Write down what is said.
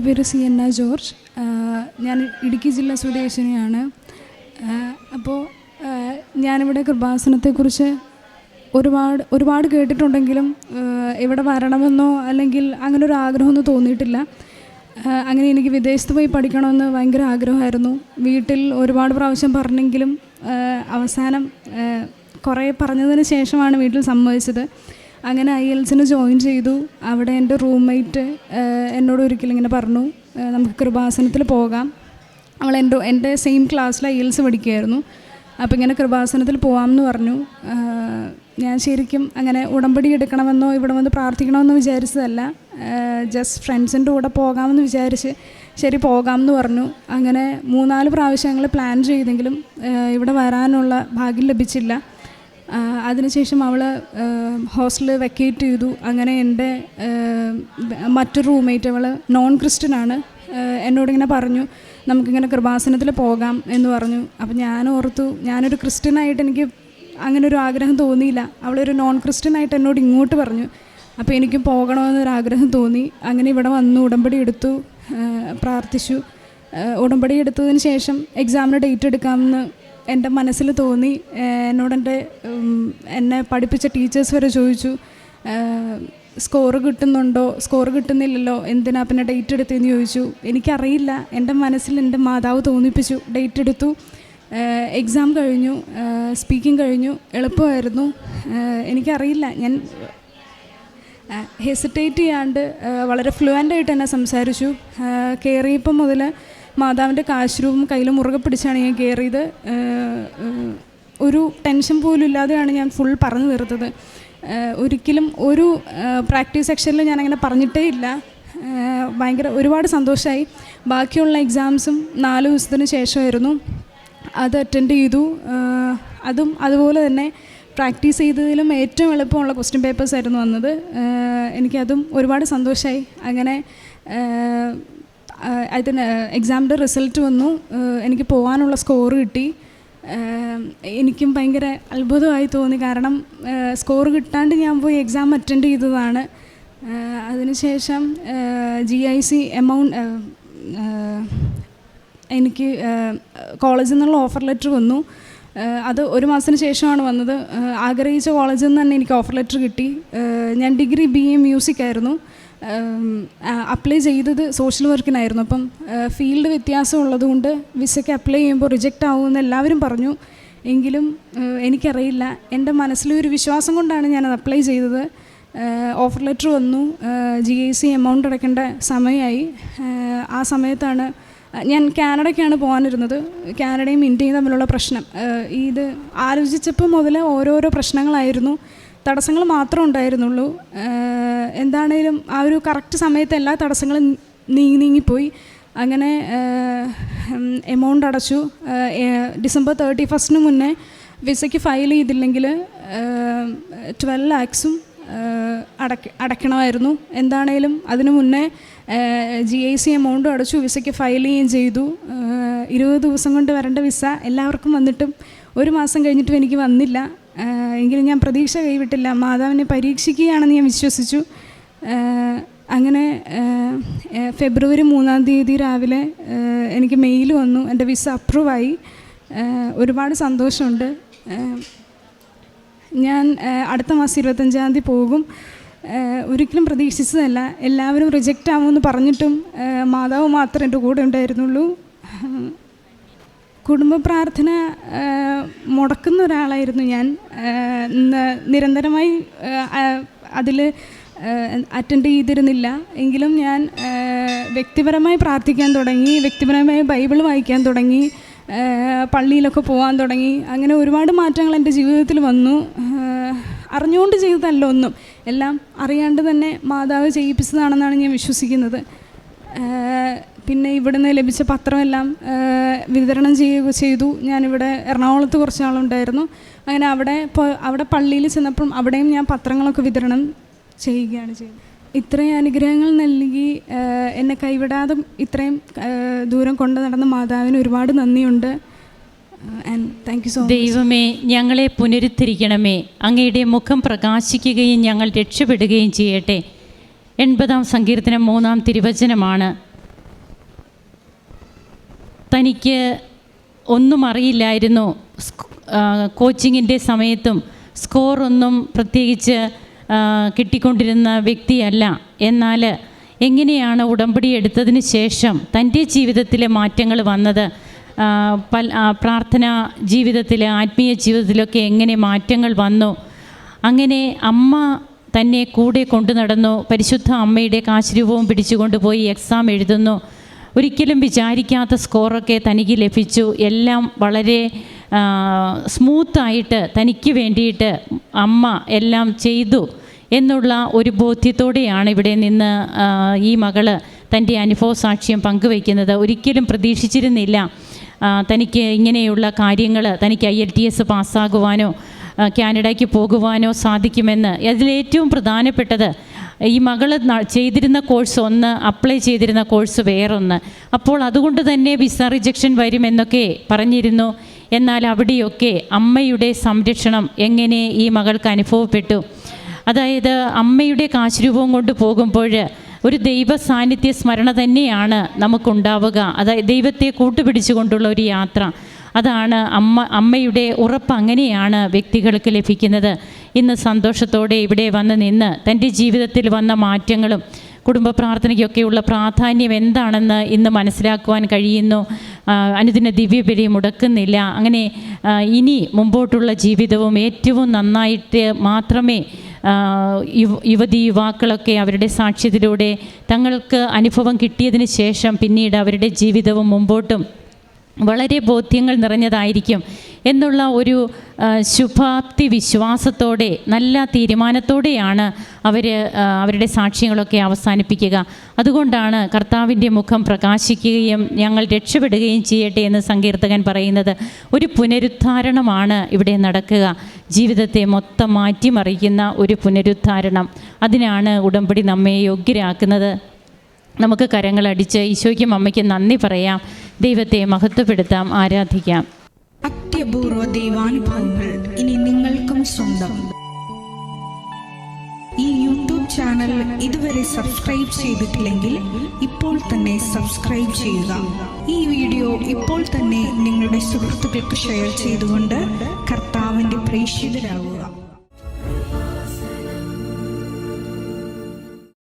പേര് Sienna George. ഞാൻ ഇടുക്കി ജില്ലാ സ്വദേശിനിയാണ്. അപ്പോൾ ഞാനിവിടെ കൃപാസനത്തെക്കുറിച്ച് ഒരുപാട് കേട്ടിട്ടുണ്ടെങ്കിലും ഇവിടെ വരണമെന്നോ അല്ലെങ്കിൽ അങ്ങനൊരു ആഗ്രഹമൊന്നും തോന്നിയിട്ടില്ല. അങ്ങനെ എനിക്ക് വിദേശത്ത് പോയി പഠിക്കണമെന്ന് ഭയങ്കര ആഗ്രഹമായിരുന്നു. വീട്ടിൽ ഒരുപാട് പ്രാവശ്യം പറഞ്ഞെങ്കിലും അവസാനം കുറേ പറഞ്ഞതിന് ശേഷമാണ് വീട്ടിൽ സമ്മതിച്ചത്. അങ്ങനെ IELTS ജോയിൻ ചെയ്തു. അവിടെ എൻ്റെ റൂംമേറ്റ് എന്നോട് ഒരിക്കലും ഇങ്ങനെ പറഞ്ഞു, നമുക്ക് കൃപാസനത്തിൽ പോകാം. അവൾ എൻ്റെ സെയിം ക്ലാസ്സിൽ IELTS പഠിക്കുകയായിരുന്നു. അപ്പോൾ ഇങ്ങനെ കൃപാസനത്തിൽ പോകാമെന്ന് പറഞ്ഞു. ഞാൻ ശരിക്കും അങ്ങനെ ഉടമ്പടി എടുക്കണമെന്നോ ഇവിടെ വന്ന് പ്രാർത്ഥിക്കണമെന്നോ വിചാരിച്ചതല്ല. ജസ്റ്റ് ഫ്രണ്ട്സിൻ്റെ കൂടെ പോകാമെന്ന് വിചാരിച്ച് ശരി പോകാമെന്ന് പറഞ്ഞു. അങ്ങനെ 3-4 പ്രാവശ്യം ഞങ്ങൾ പ്ലാൻ ചെയ്തെങ്കിലും ഇവിടെ വരാനുള്ള ഭാഗ്യം ലഭിച്ചില്ല. അതിനുശേഷം അവൾ ഹോസ്റ്റൽ വെക്കേറ്റ് ചെയ്തു. അങ്ങനെ എൻ്റെ മറ്റൊരു റൂംമേറ്റ്, അവൾ നോൺ ക്രിസ്ത്യനാണ്, എന്നോടിങ്ങനെ പറഞ്ഞു നമുക്കിങ്ങനെ കൃപാസനത്തിൽ പോകാം എന്ന് പറഞ്ഞു. അപ്പം ഞാൻ ഓർത്തു, ഞാനൊരു ക്രിസ്ത്യനായിട്ട് എനിക്ക് അങ്ങനെ ഒരു ആഗ്രഹം തോന്നിയില്ല. അവളൊരു നോൺ ക്രിസ്ത്യനായിട്ട് എന്നോട് ഇങ്ങോട്ട് പറഞ്ഞു. അപ്പോൾ എനിക്കും പോകണമെന്നൊരാഗ്രഹം തോന്നി. അങ്ങനെ ഇവിടെ വന്നു, ഉടമ്പടി എടുത്തു, പ്രാർത്ഥിച്ചു. ഉടമ്പടി എടുത്തതിന് ശേഷം എക്സാമിന് ഡേറ്റ് എടുക്കാമെന്ന് എൻ്റെ മനസ്സിൽ തോന്നി. എന്നോട് എന്നെ പഠിപ്പിച്ച ടീച്ചേഴ്സ് വരെ ചോദിച്ചു, സ്കോർ കിട്ടുന്നുണ്ടോ? സ്കോർ കിട്ടുന്നില്ലല്ലോ, എന്തിനാ പിന്നെ ഡേറ്റ് എടുത്തതെന്ന് ചോദിച്ചു. എനിക്കറിയില്ല, എൻ്റെ മനസ്സിൽ എൻ്റെ മാതാവ് തോന്നിപ്പിച്ചു. ഡേറ്റ് എടുത്തു, എക്സാം കഴിഞ്ഞു, സ്പീക്കിംഗ് കഴിഞ്ഞു. എളുപ്പമായിരുന്നു. എനിക്കറിയില്ല, ഞാൻ ഹെസിറ്റേറ്റ് ചെയ്യാണ്ട് വളരെ ഫ്ലുവൻ്റായിട്ട് തന്നെ സംസാരിച്ചു. കയറിയപ്പം മുതൽ മാതാവിൻ്റെ കാശുരൂപം കയ്യിൽ മുറുകെ പിടിച്ചാണ് ഞാൻ കയറിയത്. ഒരു ടെൻഷൻ പോലും ഇല്ലാതെയാണ് ഞാൻ ഫുൾ പറഞ്ഞു തീർത്തത്. ഒരിക്കലും ഒരു പ്രാക്ടീസ് സെക്ഷനിൽ ഞാനങ്ങനെ പറഞ്ഞിട്ടേ ഇല്ല. ഭയങ്കര ഒരുപാട് സന്തോഷമായി. ബാക്കിയുള്ള എക്സാംസും 4 ദിവസത്തിന് ശേഷമായിരുന്നു. അത് അറ്റൻഡ് ചെയ്തു. അതും അതുപോലെ തന്നെ പ്രാക്ടീസ് ചെയ്തതിലും ഏറ്റവും എളുപ്പമുള്ള ക്വസ്റ്റ്യൻ പേപ്പേഴ്സ് ആയിരുന്നു വന്നത്. എനിക്കതും ഒരുപാട് സന്തോഷമായി. അങ്ങനെ അതിന് എക്സാമിൻ്റെ റിസൾട്ട് വന്നു. എനിക്ക് പോകാനുള്ള സ്കോർ കിട്ടി. എനിക്കും ഭയങ്കര അത്ഭുതമായി തോന്നി. കാരണം സ്കോർ കിട്ടാണ്ട് ഞാൻ പോയി എക്സാം അറ്റൻഡ് ചെയ്തതാണ്. അതിനുശേഷം GIC എമൗണ്ട് എനിക്ക് കോളേജിൽ നിന്നുള്ള ഓഫർ ലെറ്റർ വന്നു. അത് 1 മാസത്തിന് ശേഷമാണ് വന്നത്. ആഗ്രഹിച്ച കോളേജിൽ നിന്ന് തന്നെ എനിക്ക് ഓഫർ ലെറ്റർ കിട്ടി. ഞാൻ ഡിഗ്രി BA മ്യൂസിക് ആയിരുന്നു. അപ്ലൈ ചെയ്തത് സോഷ്യൽ വർക്കിനായിരുന്നു. അപ്പം ഫീൽഡ് വ്യത്യാസം ഉള്ളതുകൊണ്ട് വിസയ്ക്ക് അപ്ലൈ ചെയ്യുമ്പോൾ റിജക്റ്റ് ആവുമെന്ന് എല്ലാവരും പറഞ്ഞു. എങ്കിലും എനിക്കറിയില്ല, എൻ്റെ മനസ്സിലൊരു വിശ്വാസം കൊണ്ടാണ് ഞാനത് അപ്ലൈ ചെയ്തത്. ഓഫർ ലെറ്റർ വന്നു. GIC എമൗണ്ട് അടയ്ക്കേണ്ട സമയമായി. ആ സമയത്താണ് ഞാൻ കാനഡയ്ക്കാണ് പോകാനിരുന്നത്. കാനഡയും ഇന്ത്യയും തമ്മിലുള്ള പ്രശ്നം ഇത് ആലോചിച്ചപ്പോൾ മുതൽ ഓരോരോ പ്രശ്നങ്ങളായിരുന്നു. തടസ്സങ്ങൾ മാത്രമേ ഉണ്ടായിരുന്നുള്ളൂ. എന്താണേലും ആ ഒരു കറക്റ്റ് സമയത്ത് എല്ലാ തടസ്സങ്ങളും നീങ്ങിപ്പോയി. അങ്ങനെ എമൗണ്ട് അടച്ചു. ഡിസംബർ 31 മുന്നേ വിസയ്ക്ക് ഫയൽ ചെയ്തില്ലെങ്കിൽ 12 lakhs അടയ്ക്കണമായിരുന്നു. എന്താണേലും അതിനു മുന്നേ GIC എമൗണ്ടും അടച്ചു, വിസയ്ക്ക് ഫയൽ ചെയ്യുകയും ചെയ്തു. 20 ദിവസം കൊണ്ട് വരേണ്ട വിസ എല്ലാവർക്കും വന്നിട്ടും 1 മാസം കഴിഞ്ഞിട്ടും എനിക്ക് വന്നില്ല. എങ്കിലും ഞാൻ പ്രതീക്ഷ കൈവിട്ടില്ല. മാതാവിനെ പരീക്ഷിക്കുകയാണെന്ന് ഞാൻ വിശ്വസിച്ചു. അങ്ങനെ ഫെബ്രുവരി 3-ാം തീയതി രാവിലെ എനിക്ക് മെയിൽ വന്നു, എൻ്റെ വിസ അപ്രൂവായി. ഒരുപാട് സന്തോഷമുണ്ട്. ഞാൻ അടുത്ത മാസം 25-ാം തീയതി പോകും. ഒരിക്കലും പ്രതീക്ഷിച്ചതല്ല. എല്ലാവരും റിജക്റ്റ് ആവുമെന്ന് പറഞ്ഞിട്ടും മാതാവ് മാത്രമേ എൻ്റെ കൂടെ ഉണ്ടായിരുന്നുള്ളൂ. കുടുംബ പ്രാർത്ഥന മുടക്കുന്ന ഒരാളായിരുന്നു ഞാൻ. നിരന്തരമായി അതിൽ അറ്റൻഡ് ചെയ്തിരുന്നില്ല. എങ്കിലും ഞാൻ വ്യക്തിപരമായി പ്രാർത്ഥിക്കാൻ തുടങ്ങി, വ്യക്തിപരമായി ബൈബിൾ വായിക്കാൻ തുടങ്ങി, പള്ളിയിലൊക്കെ പോകാൻ തുടങ്ങി. അങ്ങനെ ഒരുപാട് മാറ്റങ്ങൾ എൻ്റെ ജീവിതത്തിൽ വന്നു. അറിഞ്ഞുകൊണ്ട് ചെയ്തതല്ല ഒന്നും, എല്ലാം അറിയാണ്ട് തന്നെ മാതാവ് ചെയ്യിപ്പിച്ചതാണെന്നാണ് ഞാൻ വിശ്വസിക്കുന്നത്. പിന്നെ ഇവിടുന്ന് ലഭിച്ച പത്രമെല്ലാം വിതരണം ചെയ്തു. ഞാനിവിടെ എറണാകുളത്ത് കുറച്ച് നാളുണ്ടായിരുന്നു. അങ്ങനെ അവിടെ പള്ളിയിൽ ചെന്നപ്പം അവിടെയും ഞാൻ പത്രങ്ങളൊക്കെ വിതരണം ചെയ്യുകയാണ് ചെയ്തത്. ഇത്രയും അനുഗ്രഹങ്ങൾ നൽകി എന്നെ കൈവിടാതെ ഇത്രയും ദൂരം കൊണ്ടു നടന്ന മാതാവിന് ഒരുപാട് നന്ദിയുണ്ട്. And thank you so much. ദൈവമേ, ഞങ്ങളെ പുനരുദ്ധരിക്കണമേ. അങ്ങയുടെ മുഖം പ്രകാശിക്കുകയും ഞങ്ങൾ രക്ഷപ്പെടുകയും ചെയ്യട്ടെ. 80-ാം സങ്കീർത്തനം 3-ാം തിരുവചനമാണ്. തനിക്ക് ഒന്നും അറിയില്ലായിരുന്നു. കോച്ചിങ്ങിൻ്റെ സമയത്തും സ്കോറൊന്നും പ്രത്യേകിച്ച് കിട്ടിക്കൊണ്ടിരുന്ന വ്യക്തിയല്ല. എന്നാൽ എങ്ങനെയാണ് ഉടമ്പടി എടുത്തതിന് ശേഷം തൻ്റെ ജീവിതത്തിലെ മാറ്റങ്ങൾ വന്നത്, പ്രാർത്ഥനാ ജീവിതത്തിൽ, ആത്മീയ ജീവിതത്തിലൊക്കെ എങ്ങനെ മാറ്റങ്ങൾ വന്നു, അങ്ങനെ അമ്മ തന്നെ കൂടെ കൊണ്ടു നടന്നു. പരിശുദ്ധ അമ്മയുടെ കാശുരൂപവും പിടിച്ചുകൊണ്ട് പോയി എക്സാം എഴുതുന്നു. ഒരിക്കലും വിചാരിക്കാത്ത സ്കോറൊക്കെ തനിക്ക് ലഭിച്ചു. എല്ലാം വളരെ സ്മൂത്തായിട്ട് തനിക്ക് വേണ്ടിയിട്ട് അമ്മ എല്ലാം ചെയ്തു എന്നുള്ള ഒരു ബോധ്യത്തോടെയാണ് ഇവിടെ നിന്ന് ഈ മകള് തൻ്റെ അനുഭവ സാക്ഷ്യം പങ്കുവയ്ക്കുന്നത്. ഒരിക്കലും പ്രതീക്ഷിച്ചിരുന്നില്ല തനിക്ക് ഇങ്ങനെയുള്ള കാര്യങ്ങൾ, തനിക്ക് IELTS പാസ്സാകുവാനോ കാനഡയ്ക്ക് പോകുവാനോ സാധിക്കുമെന്ന്. അതിലേറ്റവും പ്രധാനപ്പെട്ടത് ഈ മകൾ ചെയ്തിരുന്ന കോഴ്സ് ഒന്ന്, അപ്ലൈ ചെയ്തിരുന്ന കോഴ്സ് വേറൊന്ന്. അപ്പോൾ അതുകൊണ്ട് തന്നെ വിസ റിജക്ഷൻ വരുമെന്നൊക്കെ പറഞ്ഞിരുന്നു. എന്നാൽ അവിടെയൊക്കെ അമ്മയുടെ സംരക്ഷണം എങ്ങനെ ഈ മകൾക്ക് അനുഭവപ്പെട്ടു. അതായത് അമ്മയുടെ കാശുരൂപം കൊണ്ട് പോകുമ്പോൾ ഒരു ദൈവ സാന്നിധ്യ സ്മരണ തന്നെയാണ് നമുക്കുണ്ടാവുക. അതായത് ദൈവത്തെ കൂട്ടുപിടിച്ചുകൊണ്ടുള്ള ഒരു യാത്ര. അതാണ് അമ്മയുടെ ഉറപ്പ്. അങ്ങനെയാണ് വ്യക്തികൾക്ക് ലഭിക്കുന്നത്. ഇന്ന് സന്തോഷത്തോടെ ഇവിടെ വന്ന് നിന്ന് തൻ്റെ ജീവിതത്തിൽ വന്ന മാറ്റങ്ങളും കുടുംബ പ്രാർത്ഥനയ്ക്കൊക്കെയുള്ള പ്രാധാന്യം എന്താണെന്ന് ഇന്ന് മനസ്സിലാക്കുവാൻ കഴിയുന്നു. അനുദിന ദിവ്യബലി മുടക്കുന്നില്ല. അങ്ങനെ ഇനി മുമ്പോട്ടുള്ള ജീവിതവും ഏറ്റവും നന്നായിട്ട് മാത്രമേ യുവാക്കളൊക്കെ അവരുടെ സാക്ഷ്യത്തിലൂടെ തങ്ങൾക്ക് അനുഭവം കിട്ടിയതിന് ശേഷം പിന്നീട് അവരുടെ ജീവിതവും മുമ്പോട്ടും വളരെ ബോധ്യങ്ങൾ നിറഞ്ഞതായിരിക്കും എന്നുള്ള ഒരു ശുഭാപ്തി വിശ്വാസത്തോടെ, നല്ല തീരുമാനത്തോടെയാണ് അവരുടെ സാക്ഷ്യങ്ങളൊക്കെ അവസാനിപ്പിക്കുക. അതുകൊണ്ടാണ് കർത്താവിൻ്റെ മുഖം പ്രകാശിക്കുകയും ഞങ്ങൾ രക്ഷപ്പെടുകയും ചെയ്യട്ടെ എന്ന് സങ്കീർത്തകൻ പറയുന്നത്. ഒരു പുനരുദ്ധാരണമാണ് ഇവിടെ നടക്കുക. ജീവിതത്തെ മൊത്തം മാറ്റിമറിക്കുന്ന ഒരു പുനരുദ്ധാരണം. അതിനാണ് ഉടമ്പടി നമ്മെ യോഗ്യരാക്കുന്നത്. നമുക്ക് കരങ്ങളടിച്ച് ഈശോയ്ക്കും അമ്മയ്ക്കും നന്ദി പറയാം. ദൈവത്തെ മഹത്വപ്പെടുത്താം, ആരാധിക്കാം. അത്യപൂർവ ദൈവാനുഭവങ്ങൾ ഇനി നിങ്ങൾക്കും സ്വന്തം. ഈ യൂട്യൂബ് ചാനൽ ഇതുവരെ സബ്സ്ക്രൈബ് ചെയ്തിട്ടില്ലെങ്കിൽ ഇപ്പോൾ തന്നെ സബ്സ്ക്രൈബ് ചെയ്യുക. ഈ വീഡിയോ ഇപ്പോൾ തന്നെ നിങ്ങളുടെ സുഹൃത്തുക്കൾക്ക് ഷെയർ ചെയ്തുകൊണ്ട് കർത്താവിൻ്റെ പ്രേക്ഷിതരാകുക.